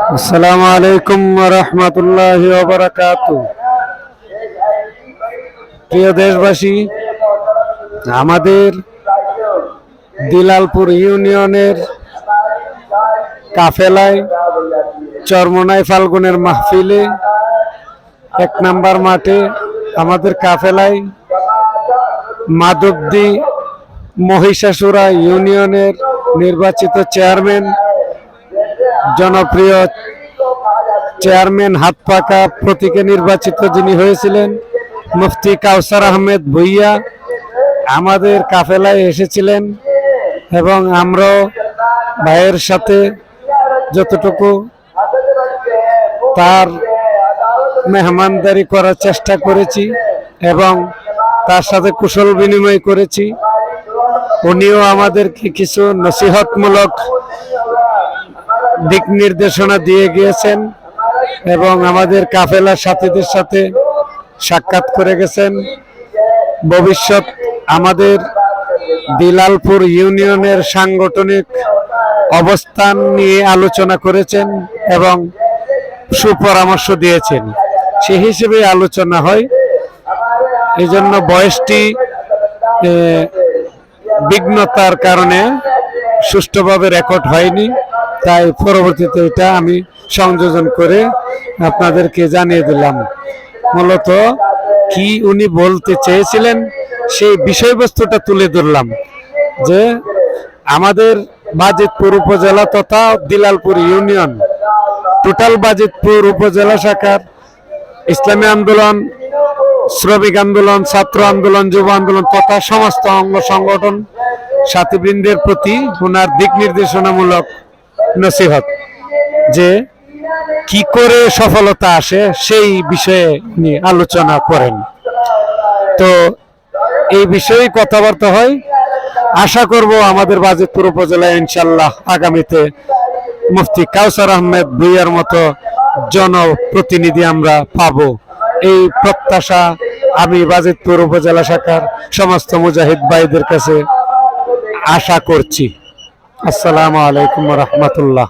আসসালামু আলাইকুম ওয়া রাহমাতুল্লাহি ওয়া বারাকাতুহু। প্রিয় দেশবাসী, আমাদের দিলালপুর ইউনিয়নের কাফেলায় চরমোনাই ফাল্গুনের মাহফিলে ১ নাম্বার মাঠে আমাদের কাফেলায় মাধবদী মহিষাসুরা ইউনিয়নের নির্বাচিত চেয়ারম্যান, জনপ্রিয় চেয়ারম্যান হাতপাকা প্রতীকে নির্বাচিত যিনি হয়েছিলেন মুফতি কাউসার আহমেদ ভুইয়া আমাদের কাফেলায় এসেছিলেন এবং আমরাও ভাইয়ের সাথে যতটুকু তার মেহমানদারি করার চেষ্টা করেছি এবং তার সাথে কুশল বিনিময় করেছি। উনিও আমাদেরকে কিছু নসিহতমূলক দিক নির্দেশনা দিয়ে গিয়েছেন এবং আমাদের কাফেলার সাথীদের সাথে সাক্ষাৎ করে গেছেন। ভবিষ্যৎ আমাদের দিলালপুর ইউনিয়নের সাংগঠনিক অবস্থান নিয়ে আলোচনা করেছেন এবং সুপরামর্শ দিয়েছেন। সেই হিসেবে আলোচনা হয়। এই জন্য বয়সটি বিঘ্নতার কারণে সুষ্ঠুভাবে রেকর্ড হয়নি, তাই পরবর্তীতে এটা আমি সংযোজন করে আপনাদেরকে জানিয়ে দিলাম। মূলত কি উনি বলতে চেয়েছিলেন সেই বিষয়বস্তুটা তুলে ধরলাম যে আমাদের বাজিতপুর উপজেলা তথা দিলালপুর ইউনিয়ন টোটাল বাজিতপুর উপজেলা শাখার ইসলামী আন্দোলন, শ্রমিক আন্দোলন, ছাত্র আন্দোলন, যুব আন্দোলন তথা সমস্ত অঙ্গ সংগঠন সাথীবৃন্দের প্রতি ওনার দিক নির্দেশনামূলক নসিহত যে কি করে সফলতা আসে সেই বিষয়ে নিয়ে আলোচনা করেন। তো এই বিষয়ে কথাবার্তা হয়। আশা করব আমাদের বাজিতপুর উপজেলায় ইনশাল্লাহ আগামীতে মুফতি কাউসার আহমেদ ভুইয়ার মতো জনপ্রতিনিধি আমরা পাবো, এই প্রত্যাশা আমি বাজিতপুর উপজেলা শাখার সমস্ত মুজাহিদ ভাইদের কাছে আশা করছি। আসসালামু আলাইকুম ওয়া রাহমাতুল্লাহ।